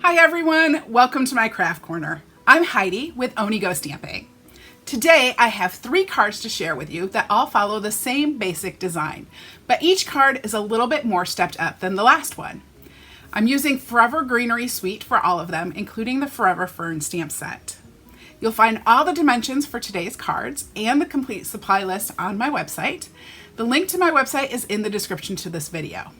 Hi everyone, welcome to my craft corner. I'm Heidi with Onigo Stamping. Today I have 3 cards to share with you that all follow the same basic design, but each card is a little bit more stepped up than the last one. I'm using Forever Greenery Suite for all of them, including the Forever Fern stamp set. You'll find all the dimensions for today's cards and the complete supply list on my website. The link to my website is in the description to this video.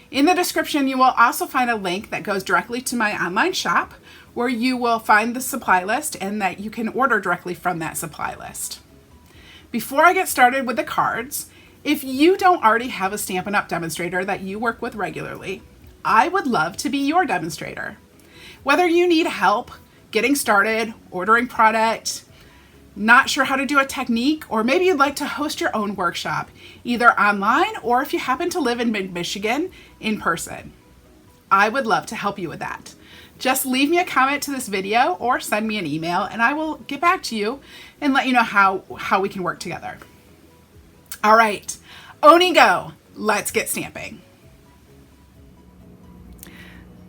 In the description, you will also find a link that goes directly to my online shop where you will find the supply list and that you can order directly from that supply list. Before I get started with the cards, if you don't already have a Stampin' Up! Demonstrator that you work with regularly, I would love to be your demonstrator. Whether you need help getting started, ordering product, not sure how to do a technique, or maybe you'd like to host your own workshop, either online or if you happen to live in mid-Michigan, in person. I would love to help you with that. Just leave me a comment to this video or send me an email and I will get back to you and let you know how we can work together. All right, Onigo, let's get stamping.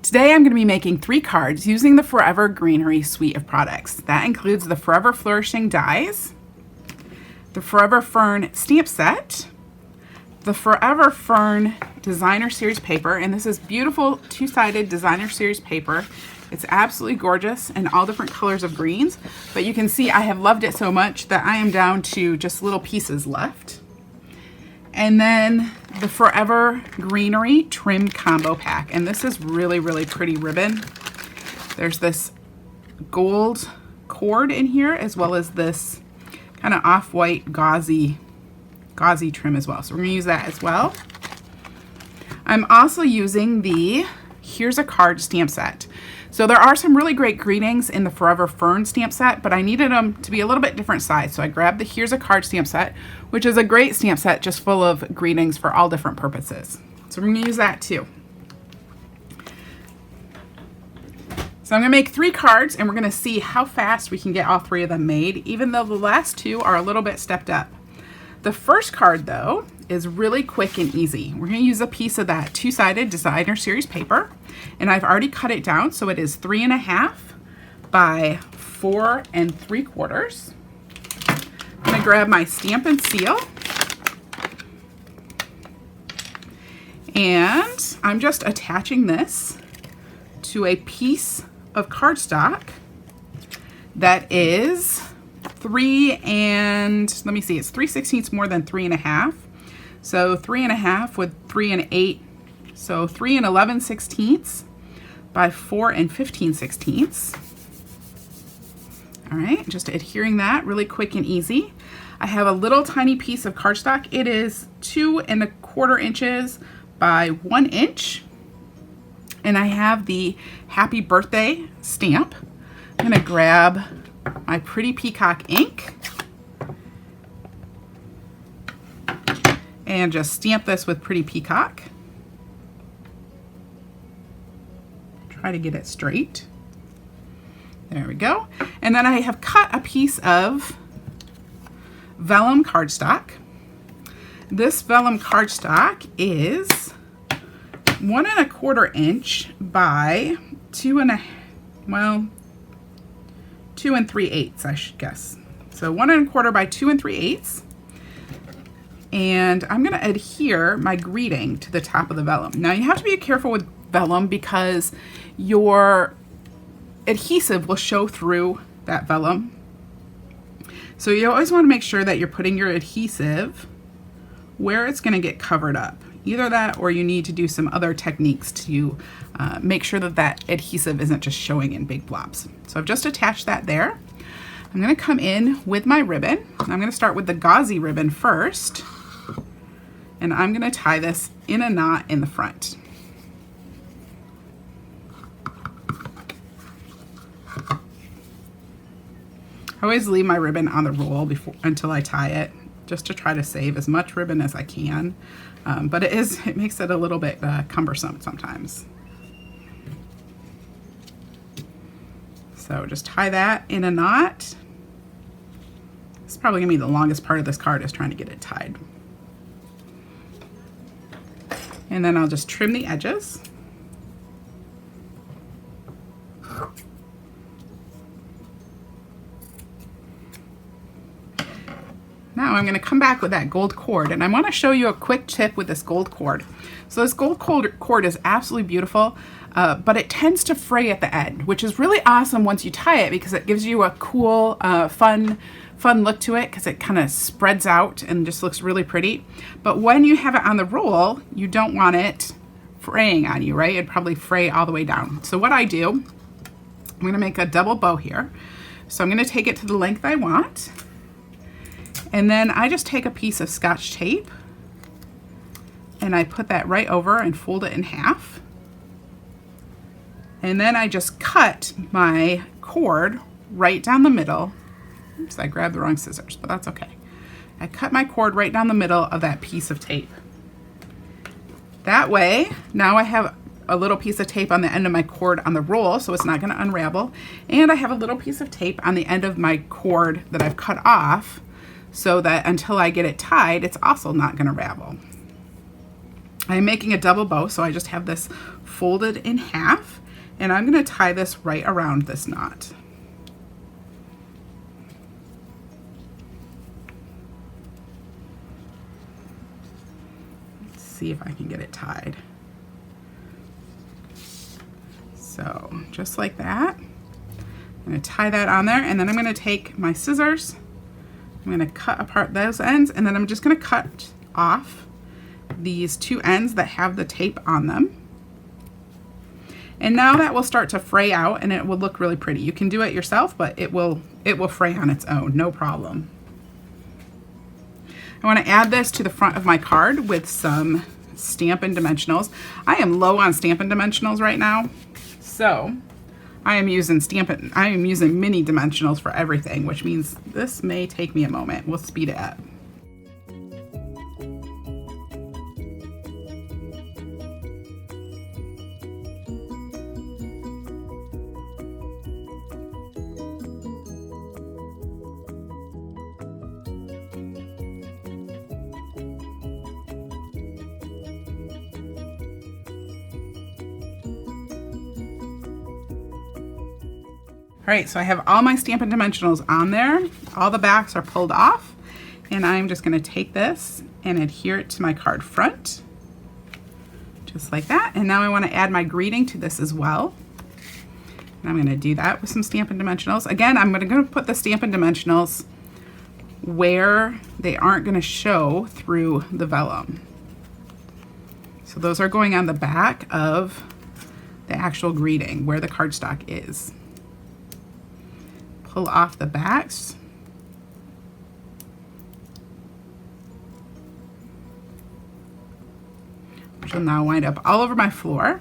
Today I'm going to be making 3 cards using the Forever Greenery Suite of products. That includes the Forever Flourishing dies, the Forever Fern stamp set, the Forever Fern designer series paper, and this is beautiful 2-sided designer series paper. It's absolutely gorgeous in all different colors of greens, but you can see I have loved it so much that I am down to just little pieces left. And then the Forever Greenery Trim Combo Pack. And this is really, really pretty ribbon. There's this gold cord in here as well as this kind of off-white gauzy trim as well. So we're going to use that as well. I'm also using the Here's a Card stamp set. So there are some really great greetings in the Forever Fern stamp set, but I needed them to be a little bit different size. So I grabbed the Here's a Card stamp set, which is a great stamp set just full of greetings for all different purposes. So we're going to use that too. So I'm going to make 3 cards and we're going to see how fast we can get all 3 of them made, even though the last 2 are a little bit stepped up. The first card though is really quick and easy. We're going to use a piece of that 2-sided designer series paper, and I've already cut it down so it is 3.5 by 4 3/4. I'm going to grab my Stampin' Seal, and I'm just attaching this to a piece of cardstock that is 3 and let me see, it's 3/16 more than 3.5. So 3.5 with 3 1/8, so 3 11/16 by 4 15/16. All right, just adhering that really quick and easy. I have a little tiny piece of cardstock. It is 2 1/4 inches by 1 inch. And I have the Happy Birthday stamp. I'm gonna grab my Pretty Peacock ink and just stamp this with Pretty Peacock. Try to get it straight. There we go. And then I have cut a piece of vellum cardstock. This vellum cardstock is 1 1/4 inch by 2 3/8, I should guess. So 1 1/4 by 2 3/8. And I'm going to adhere my greeting to the top of the vellum. Now you have to be careful with vellum because your adhesive will show through that vellum. So you always want to make sure that you're putting your adhesive where it's going to get covered up. Either that or you need to do some other techniques to make sure that that adhesive isn't just showing in big blobs. So I've just attached that there. I'm going to come in with my ribbon. I'm going to start with the gauzy ribbon first. And I'm going to tie this in a knot in the front. I always leave my ribbon on the roll until I tie it, just to try to save as much ribbon as I can. But it makes it a little bit cumbersome sometimes. So just tie that in a knot. It's probably gonna be the longest part of this card, is trying to get it tied. And then I'll just trim the edges. now I'm going to come back with that gold cord, and I want to show you a quick tip with this gold cord. So this gold cord is absolutely beautiful, but it tends to fray at the end, which is really awesome once you tie it because it gives you a cool, fun look to it because it kind of spreads out and just looks really pretty. But when you have it on the roll, you don't want it fraying on you, right? It'd probably fray all the way down. So what I do, I'm going to make a double bow here. So I'm going to take it to the length I want. And then I just take a piece of Scotch tape and I put that right over and fold it in half. And then I just cut my cord right down the middle. Oops, I grabbed the wrong scissors, but that's okay. I cut my cord right down the middle of that piece of tape. That way, now I have a little piece of tape on the end of my cord on the roll, so it's not going to unravel. And I have a little piece of tape on the end of my cord that I've cut off, so that until I get it tied, it's also not going to ravel. I'm making a double bow, so I just have this folded in half, and I'm going to tie this right around this knot. Let's see if I can get it tied. So just like that, I'm going to tie that on there, and then I'm going to take my scissors, I'm going to cut apart those ends, and then I'm just going to cut off these two ends that have the tape on them. And now that will start to fray out and it will look really pretty. You can do it yourself, but it will fray on its own, no problem. I want to add this to the front of my card with some Stampin' Dimensionals. I am low on Stampin' Dimensionals right now, so I am using mini dimensionals for everything, which means this may take me a moment. We'll speed it up. All right, so I have all my Stampin' Dimensionals on there. All the backs are pulled off, and I'm just going to take this and adhere it to my card front, just like that. And now I want to add my greeting to this as well. And I'm going to do that with some Stampin' Dimensionals. Again, I'm going to put the Stampin' Dimensionals where they aren't going to show through the vellum. So those are going on the back of the actual greeting where the cardstock is. Pull off the backs. Which will now wind up all over my floor.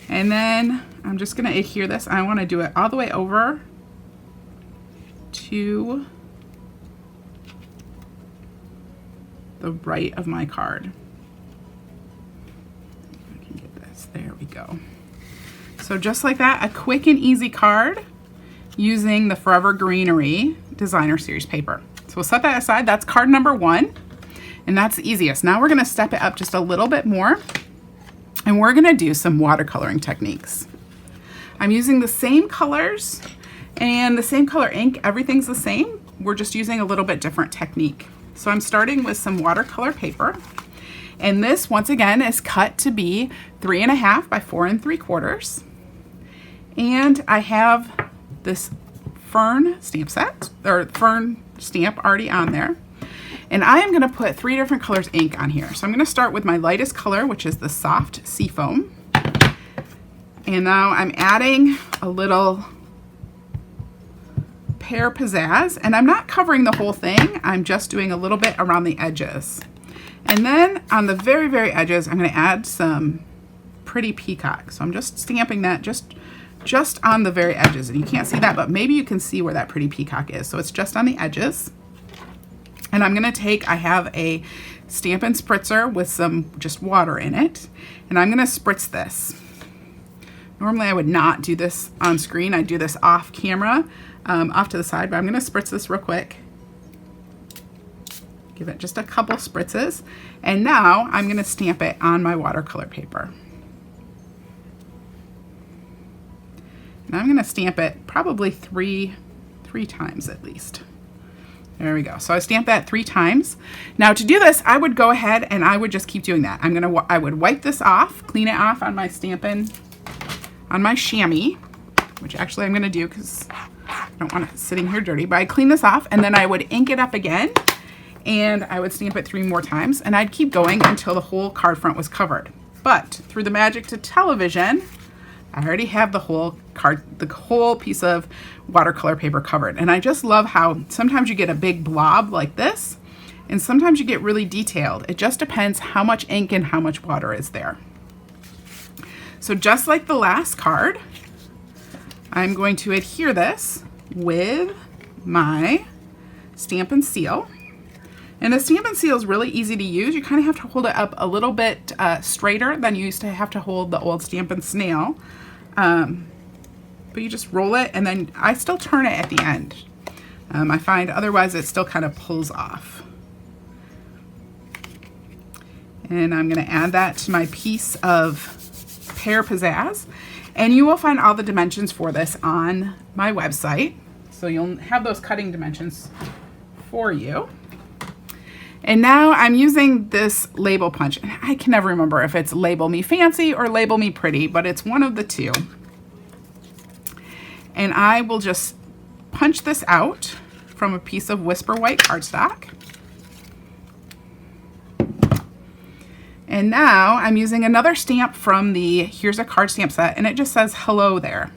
And then I'm just going to adhere this. I want to do it all the way over to the right of my card. I can get this. There we go. So just like that, a quick and easy card using the Forever Greenery Designer Series paper. So we'll set that aside. That's card number 1, and that's the easiest. Now we're going to step it up just a little bit more, and we're going to do some watercoloring techniques. I'm using the same colors and the same color ink. Everything's the same. We're just using a little bit different technique. So I'm starting with some watercolor paper, and this once again is cut to be 3.5 by 4 3/4. And I have this Fern stamp set, or Fern stamp already on there. And I am going to put 3 different colors ink on here. So I'm going to start with my lightest color, which is the soft seafoam. And now I'm adding a little Pear Pizzazz, and I'm not covering the whole thing. I'm just doing a little bit around the edges. And then on the very, very edges, I'm going to add some Pretty Peacock. So I'm just stamping that just on the very edges, and you can't see that, but maybe you can see where that Pretty Peacock is. So it's just on the edges. And I'm going to take, I have a Stampin' Spritzer with some just water in it, and I'm going to spritz this. Normally I would not do this on screen. I do this off camera, off to the side, but I'm going to spritz this real quick. Give it just a couple spritzes, and now I'm going to stamp it on my watercolor paper. And I'm going to stamp it probably three times at least. There we go. So I stamped that 3 times. Now to do this, I would go ahead and I would just keep doing that. I would wipe this off, clean it off on my on my chamois, which actually I'm gonna do because I don't want it sitting here dirty, but I clean this off and then I would ink it up again and I would stamp it 3 more times and I'd keep going until the whole card front was covered. But through the magic to television, I already have the whole piece of watercolor paper covered. And I just love how sometimes you get a big blob like this, and sometimes you get really detailed. It just depends how much ink and how much water is there. So just like the last card, I'm going to adhere this with my Stampin' Seal. And the Stampin' Seal is really easy to use. You kind of have to hold it up a little bit straighter than you used to have to hold the old Stampin' Snail. But you just roll it and then I still turn it at the end. I find otherwise it still kind of pulls off. And I'm going to add that to my piece of Pear Pizzazz. And you will find all the dimensions for this on my website. So you'll have those cutting dimensions for you. And now I'm using this label punch. I can never remember if it's Label Me Fancy or Label Me Pretty, but it's one of the two. And I will just punch this out from a piece of Whisper White cardstock. And now I'm using another stamp from the Here's a Card stamp set, and it just says hello there.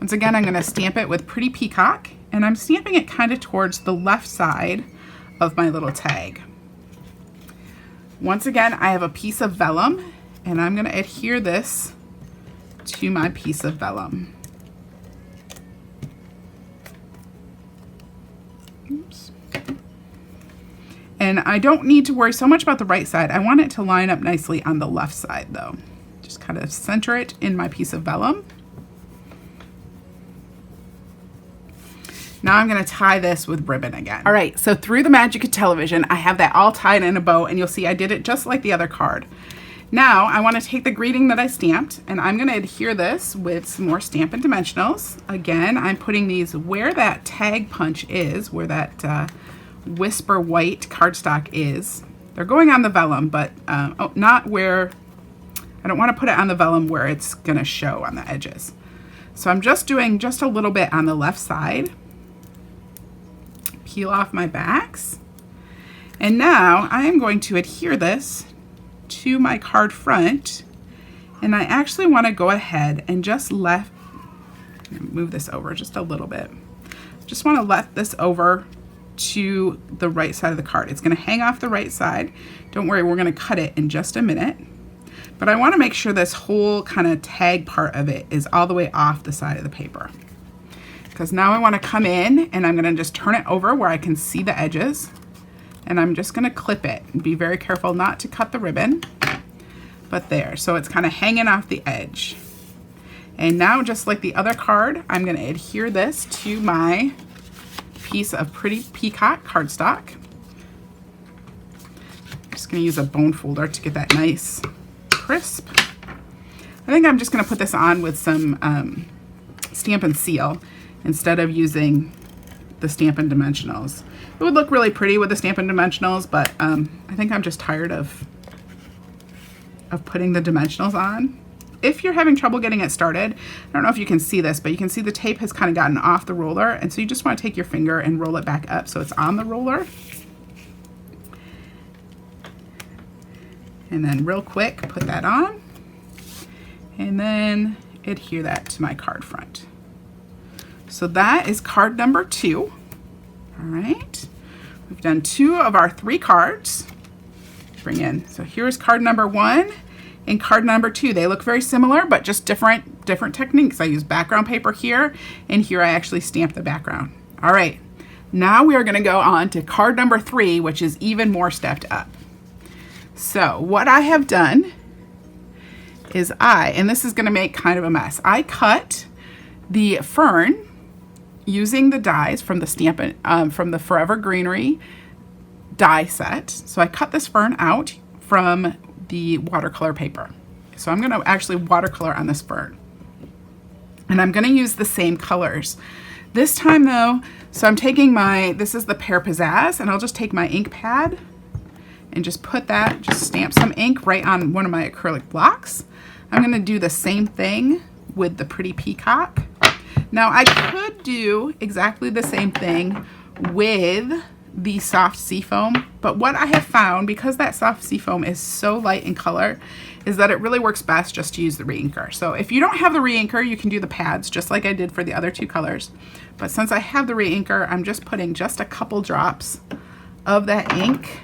Once again, I'm going to stamp it with Pretty Peacock, and I'm stamping it kind of towards the left side of my little tag. Once again, I have a piece of vellum and I'm going to adhere this to my piece of vellum. Oops. And I don't need to worry so much about the right side. I want it to line up nicely on the left side though. Just kind of center it in my piece of vellum. Now I'm going to tie this with ribbon again. All right, so through the magic of television, I have that all tied in a bow, and you'll see I did it just like the other card. Now I want to take the greeting that I stamped, and I'm going to adhere this with some more Stampin' Dimensionals. Again, I'm putting these where that tag punch is, where that Whisper White cardstock is. They're going on the vellum, but not where, I don't want to put it on the vellum where it's going to show on the edges. So I'm just doing just a little bit on the left side. Peel off my backs. And now I am going to adhere this to my card front. And I actually want to go ahead and just move this over just a little bit. Just want to let this over to the right side of the card. It's going to hang off the right side. Don't worry, we're going to cut it in just a minute. But I want to make sure this whole kind of tag part of it is all the way off the side of the paper. Because now I want to come in and I'm going to just turn it over where I can see the edges. And I'm just going to clip it. And be very careful not to cut the ribbon. But there, so it's kind of hanging off the edge. And now, just like the other card, I'm going to adhere this to my piece of Pretty Peacock cardstock. I'm just going to use a bone folder to get that nice crisp. I think I'm just going to put this on with some Stampin' Seal instead of using the Stampin' Dimensionals. It would look really pretty with the Stampin' Dimensionals, but I think I'm just tired of putting the dimensionals on. If you're having trouble getting it started, I don't know if you can see this, but you can see the tape has kind of gotten off the roller, and so you just want to take your finger and roll it back up so it's on the roller. And then real quick, put that on, and then adhere that to my card front. So that is card number 2. All right, we've done 2 of our 3 cards. Bring in, so here's card number 1 and card number 2. They look very similar, but just different techniques. I use background paper here, and here I actually stamp the background. All right, now we are going to go on to card number 3, which is even more stepped up. So what I have done is and this is going to make kind of a mess. I cut the fern using the dies from the from the Forever Greenery die set. So I cut this fern out from the watercolor paper. So I'm going to actually watercolor on this fern. And I'm going to use the same colors This time though, so I'm taking this is the Pear Pizzazz, and I'll just take my ink pad and just just stamp some ink right on one of my acrylic blocks. I'm gonna do the same thing with the Pretty Peacock. Now I could do exactly the same thing with the soft seafoam, but what I have found, because that soft seafoam is so light in color, is that it really works best just to use the reinker. So if you don't have the reinker, you can do the pads just like I did for the other two colors. But since I have the reinker, I'm just putting just a couple drops of that ink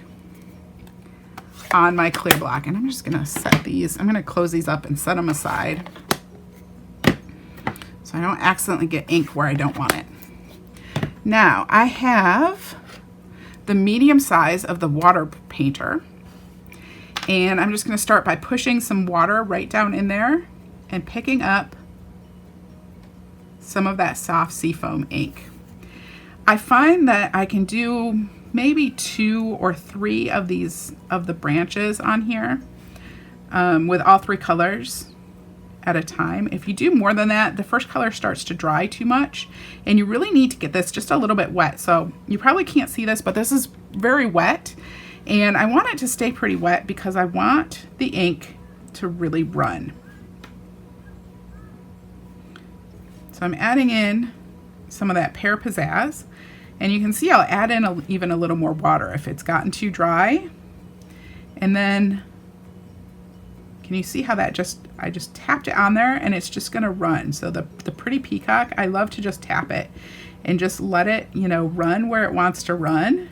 on my clear block. And I'm just gonna set these, I'm gonna close these up and set them aside so I don't accidentally get ink where I don't want it. Now I have the medium size of the water painter, and I'm just going to start by pushing some water right down in there and picking up some of that soft seafoam ink. I find that I can do maybe 2 or 3 of the branches on here with all 3 colors at a time. If you do more than that, the first color starts to dry too much, and you really need to get this just a little bit wet. So you probably can't see this, but this is very wet, and I want it to stay pretty wet because I want the ink to really run. So I'm adding in some of that Pear Pizzazz, and you can see I'll add in even a little more water if it's gotten too dry. And then can you see how that I just tapped it on there and it's just gonna run. So the Pretty Peacock, I love to just tap it and just let it, you know, run where it wants to run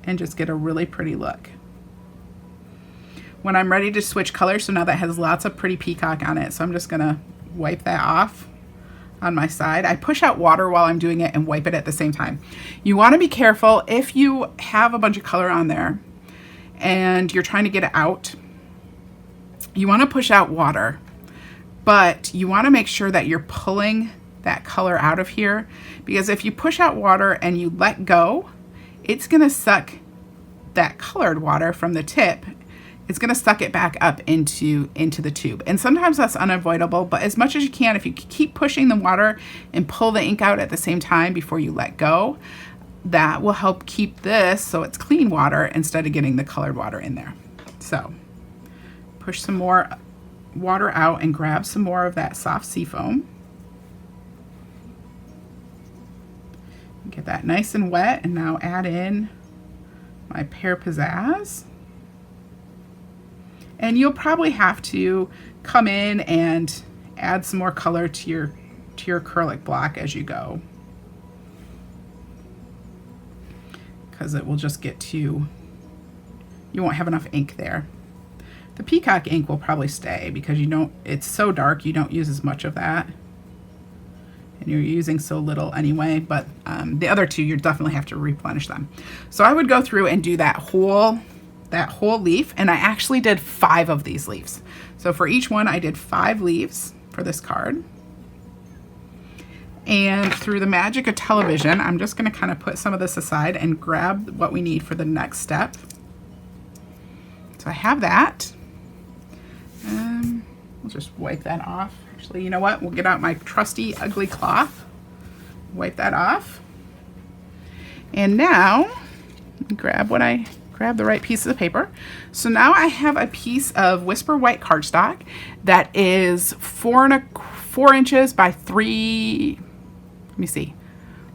and just get a really pretty look. When I'm ready to switch colors, so now that has lots of Pretty Peacock on it, so I'm just gonna wipe that off on my side. I push out water while I'm doing it and wipe it at the same time. You wanna be careful if you have a bunch of color on there and you're trying to get it out. You want to push out water, but you want to make sure that you're pulling that color out of here, because if you push out water and you let go, it's going to suck that colored water from the tip. It's going to suck it back up into the tube. And sometimes that's unavoidable, but as much as you can, if you keep pushing the water and pull the ink out at the same time before you let go, that will help keep this so it's clean water instead of getting the colored water in there. So push some more water out and grab some more of that soft seafoam. Get that nice and wet, and now add in my Pear Pizzazz. And you'll probably have to come in and add some more color to your acrylic block as you go, because it will just get too, you won't have enough ink there. The Peacock ink will probably stay because it's so dark, you don't use as much of that. And you're using so little anyway, but the other two, you definitely have to replenish them. So I would go through and do that whole leaf, and I actually did 5 of these leaves. So for each one, I did 5 leaves for this card. And through the magic of television, I'm just going to kind of put some of this aside and grab what we need for the next step. So I have that. We'll just wipe that off. Actually, you know what? We'll get out my trusty ugly cloth. Wipe that off. And now, grab the right piece of the paper. So now I have a piece of Whisper White cardstock that is 4 inches by 3. Let me see,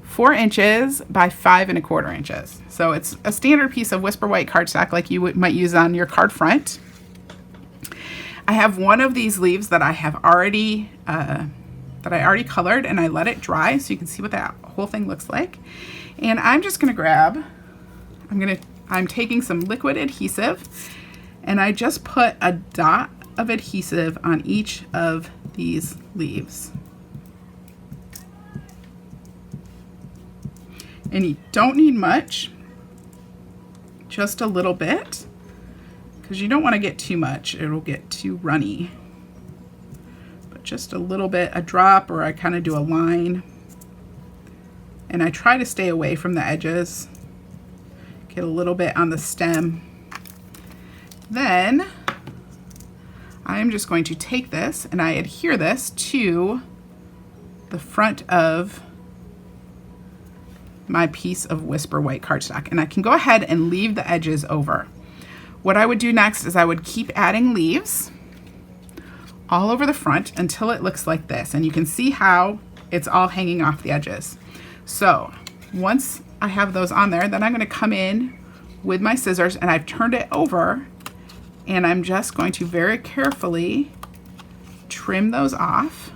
4 inches by 5 1/4 inches. So it's a standard piece of Whisper White cardstock like you might use on your card front. I have one of these leaves that I have already colored, and I let it dry so you can see what that whole thing looks like. And I'm just gonna grab, I'm taking some liquid adhesive, and I just put a dot of adhesive on each of these leaves. And you don't need much, just a little bit, because you don't want to get too much. It'll get too runny. But just a little bit, a drop, or I kind of do a line. And I try to stay away from the edges. Get a little bit on the stem. Then I'm just going to take this and I adhere this to the front of my piece of Whisper white cardstock, and I can go ahead and leave the edges over. What I would do next is I would keep adding leaves all over the front until it looks like this, and you can see how it's all hanging off the edges. So once I have those on there, then I'm going to come in with my scissors, and I've turned it over, and I'm just going to very carefully trim those off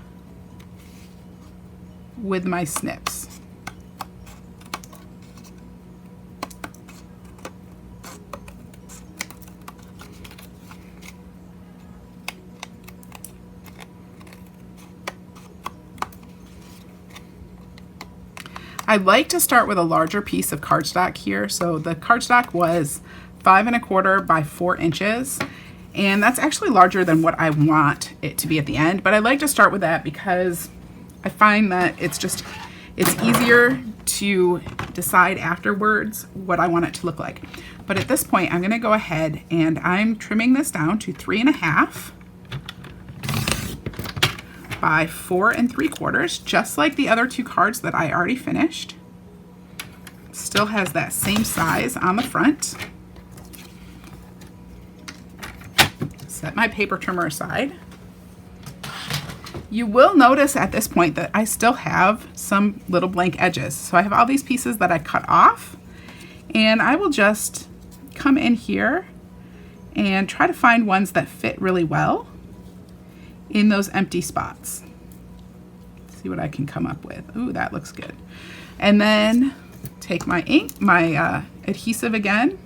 with my snips. I like to start with a larger piece of cardstock here. So the cardstock was 5 1/4 by 4 inches. And that's actually larger than what I want it to be at the end. But I like to start with that because I find that it's easier to decide afterwards what I want it to look like. But at this point, I'm gonna go ahead and I'm trimming this down to 3 1/2 by 4 3/4, just like the other 2 cards that I already finished. Still has that same size on the front. Set my paper trimmer aside. You will notice at this point that I still have some little blank edges. So I have all these pieces that I cut off, and I will just come in here and try to find ones that fit really well in those empty spots. See what I can come up with. Ooh, that looks good. And then take my ink, my adhesive again,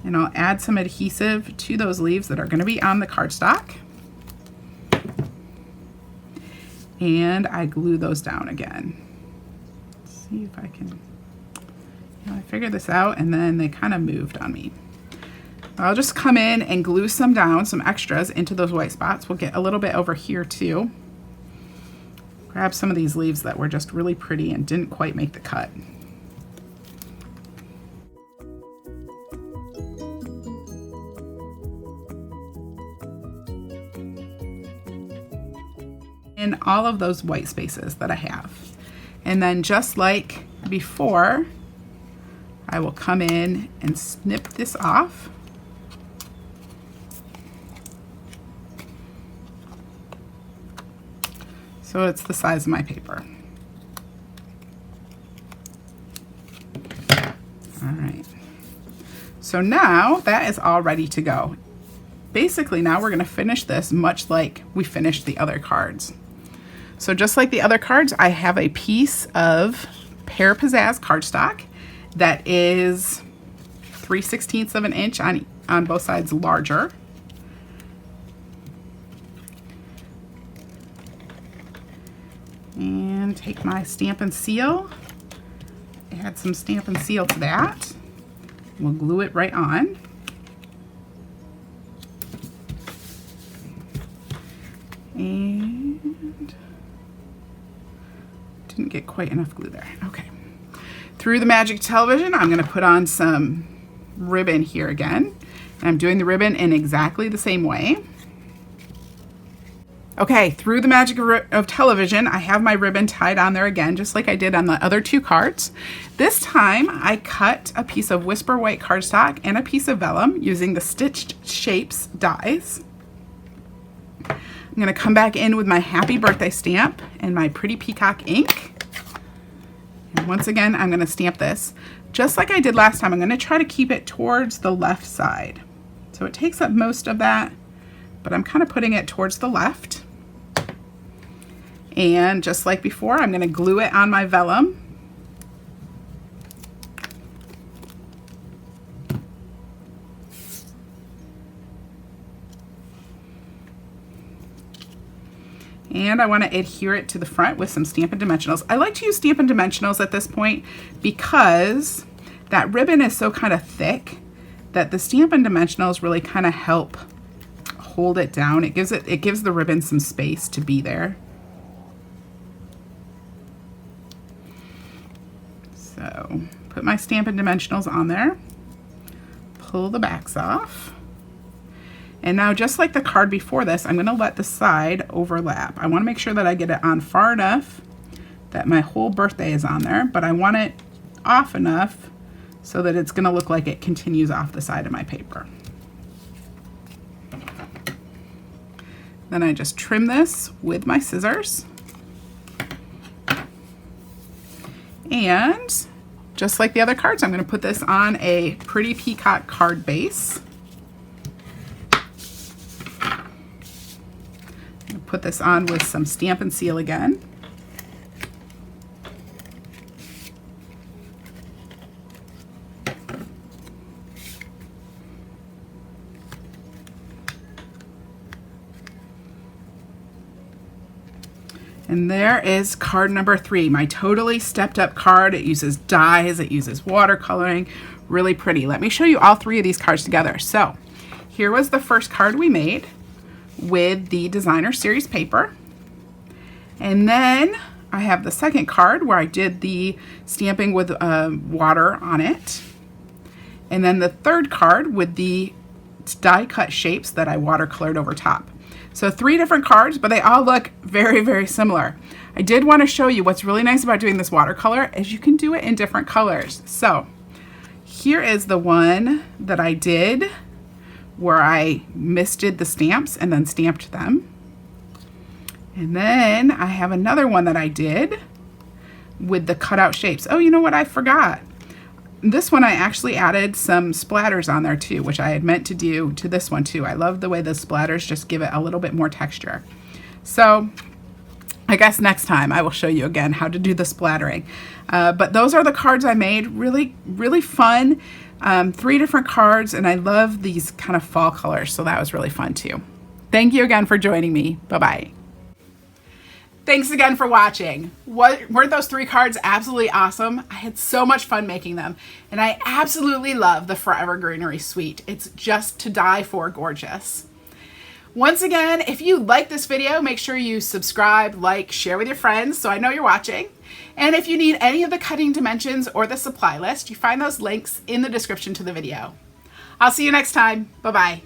and I'll add some adhesive to those leaves that are going to be on the cardstock. And I glue those down again. Let's see if I can, I figured this out and then they kind of moved on me. I'll just come in and glue some down, some extras into those white spots. We'll get a little bit over here too. Grab some of these leaves that were just really pretty and didn't quite make the cut. In all of those white spaces that I have. And then just like before, I will come in and snip this off. So it's the size of my paper. All right. So now that is all ready to go. Basically now we're going to finish this much like we finished the other cards. So just like the other cards, I have a piece of Pear Pizzazz cardstock that is 3/16 of an inch on both sides larger. And take my Stampin' Seal, add some Stampin' Seal to that. We'll glue it right on. And didn't get quite enough glue there. Okay. Through the magic television, I'm going to put on some ribbon here again. And I'm doing the ribbon in exactly the same way. Okay, through the magic of television, I have my ribbon tied on there again, just like I did on the other 2 cards. This time, I cut a piece of Whisper white cardstock and a piece of vellum using the Stitched Shapes dies. I'm going to come back in with my happy birthday stamp and my pretty peacock ink. And once again, I'm going to stamp this. Just like I did last time, I'm going to try to keep it towards the left side. So it takes up most of that, but I'm kind of putting it towards the left. And just like before, I'm going to glue it on my vellum. And I want to adhere it to the front with some Stampin' Dimensionals. I like to use Stampin' Dimensionals at this point because that ribbon is so kind of thick that the Stampin' Dimensionals really kind of help hold it down. It gives the ribbon some space to be there. So put my Stampin' Dimensionals on there, pull the backs off, And now, just like the card before this, I'm going to let the side overlap. I want to make sure that I get it on far enough that my whole birthday is on there, but I want it off enough so that it's going to look like it continues off the side of my paper. Then I just trim this with my scissors. And just like the other cards, I'm going to put this on a pretty peacock card base. Put this on with some Stampin' Seal again. And there is card number 3, my totally stepped up card. It uses dies, it uses watercoloring, really pretty. Let me show you all 3 of these cards together. So here was the first card we made with the designer series paper. And then I have the second card where I did the stamping with water on it. And then the third card with the die cut shapes that I watercolored over top. So 3 different cards, but they all look very, very similar. I did want to show you what's really nice about doing this watercolor is you can do it in different colors. So here is the one that I did where I misted the stamps and then stamped them. And then I have another one that I did with the cutout shapes. Oh, you know what? I forgot. This one I actually added some splatters on there too, which I had meant to do to this one too. I love the way the splatters just give it a little bit more texture. So I guess next time I will show you again how to do the splattering. But those are the cards I made. Really, really fun. 3 different cards, and I love these kind of fall colors, so that was really fun too. Thank you again for joining me. Bye-bye. Thanks again for watching. Weren't those 3 cards absolutely awesome? I had so much fun making them, and I absolutely love the Forever Greenery Suite. It's just to die for gorgeous. Once again, if you like this video, make sure you subscribe, like, share with your friends so I know you're watching. And if you need any of the cutting dimensions or the supply list, you find those links in the description to the video. I'll see you next time. Bye-bye.